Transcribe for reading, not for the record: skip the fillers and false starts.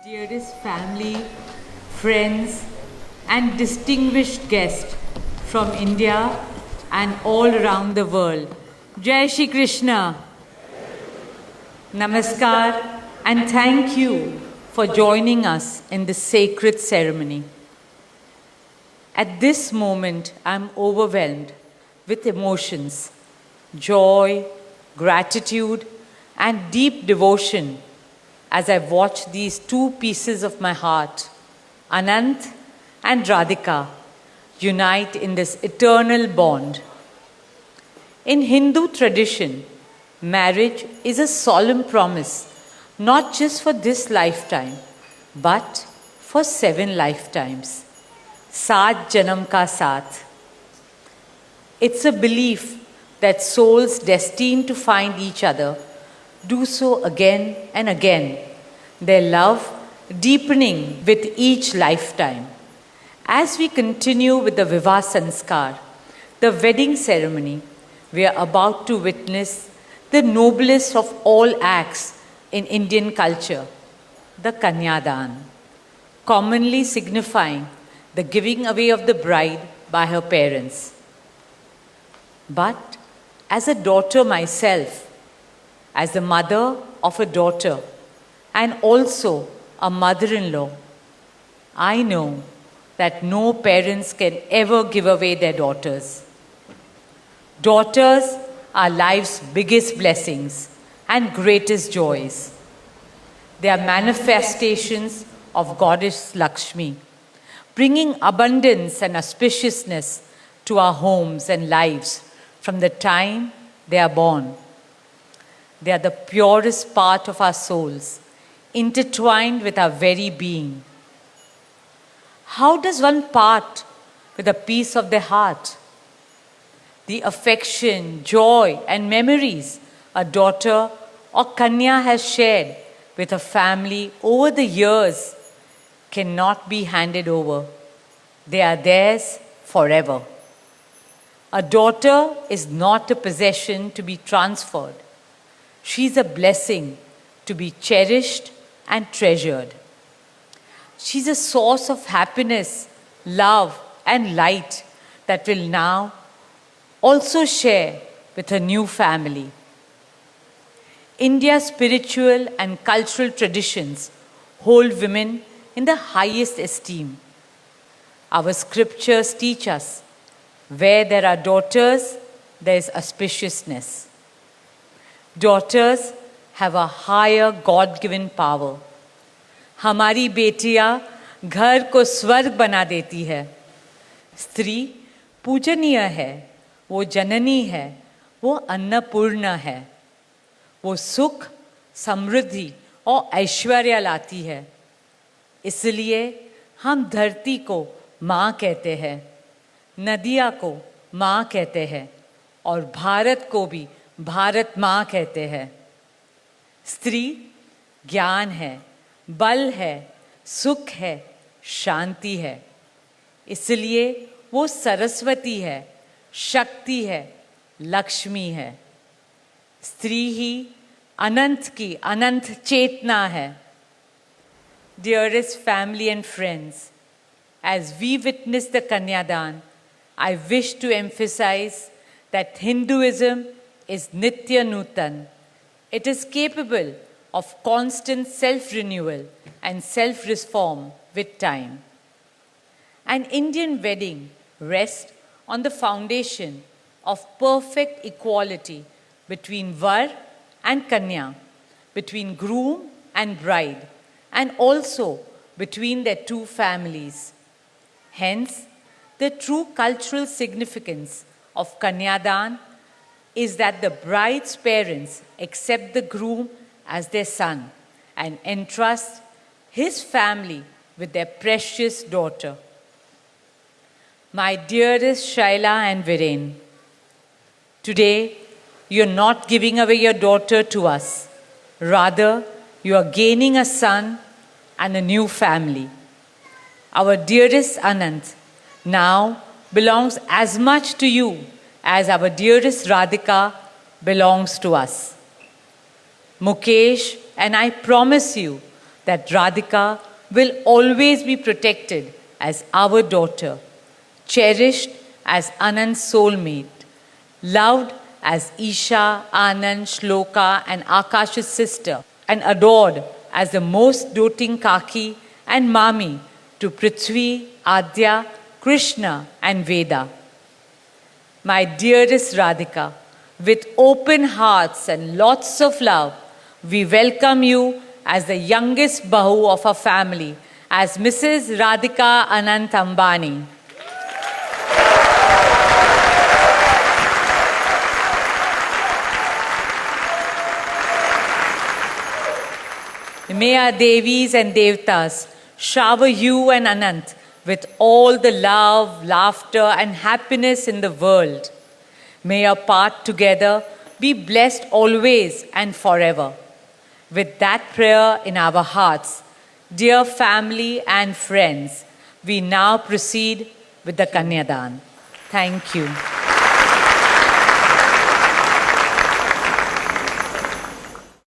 Dearest family, friends, and distinguished guests from India and all around the world. Jai Shri Krishna. Namaskar, and thank you for joining us in this sacred ceremony. At this moment, I'm overwhelmed with emotions, joy, gratitude, and deep devotion as I watch these two pieces of my heart, Anant and Radhika, unite in this eternal bond. In Hindu tradition, marriage is a solemn promise, not just for this lifetime, but for 7 lifetimes. Saat Janam Ka Saath. It's a belief that souls destined to find each other do so again and again, their love deepening with each lifetime. As we continue with the Vivah Sanskar, the wedding ceremony, we are about to witness the noblest of all acts in Indian culture, the Kanyadan, commonly signifying the giving away of the bride by her parents. But as a daughter myself, as the mother of a daughter and also a mother-in-law, I know that no parents can ever give away their daughters. Daughters are life's biggest blessings and greatest joys. They are manifestations of Goddess Lakshmi, bringing abundance and auspiciousness to our homes and lives from the time they are born. They are the purest part of our souls, intertwined with our very being. How does one part with a piece of their heart? The affection, joy, and memories a daughter or Kanya has shared with her family over the years cannot be handed over. They are theirs forever. A daughter is not a possession to be transferred. She is a blessing to be cherished and treasured. She's a source of happiness, love, and light that will now also share with her new family. India's spiritual and cultural traditions hold women in the highest esteem. Our scriptures teach us, where there are daughters, there is auspiciousness. Daughters have a higher God-given power. हमारी बेटियां घर को स्वर्ग बना देती है. स्त्री पूजनीय है, वो जननी है, वो अन्नपूर्णा है. वो सुख, समृद्धि और ऐश्वर्य लाती है. इसलिए हम धरती को माँ कहते हैं, नदियाँ को माँ कहते हैं और भारत को भी भारत माँ कहते हैं. स्त्री ज्ञान है, बल है, सुख है, शांति है. इसलिए वो सरस्वती है, शक्ति है, लक्ष्मी है. स्त्री ही अनंत की अनंत चेतना है. Dearest family and friends, as we witness the Kanyadan, I wish to emphasize that Hinduism is Nitya Nutan. It is capable of constant self-renewal and self-reform with time. An Indian wedding rests on the foundation of perfect equality between Var and Kanya, between groom and bride, and also between their two families. Hence, the true cultural significance of Kanyadan is that the bride's parents accept the groom as their son and entrust his family with their precious daughter. My dearest Shaila and Viren, today you're not giving away your daughter to us. Rather, you are gaining a son and a new family. Our dearest Anant now belongs as much to you as our dearest Radhika belongs to us. Mukesh and I promise you that Radhika will always be protected as our daughter, cherished as Anand's soulmate, loved as Isha, Anand, Shloka, and Akash's sister, and adored as the most doting Kaki and Mami to Prithvi, Adya, Krishna, and Veda. My dearest Radhika, with open hearts and lots of love, we welcome you as the youngest Bahu of our family, as Mrs. Radhika Anant Ambani. May our Devis and Devtas shower you and Anant with all the love, laughter, and happiness in the world. May your path together be blessed always and forever. With that prayer in our hearts, dear family and friends, we now proceed with the Kanyadan. Thank you.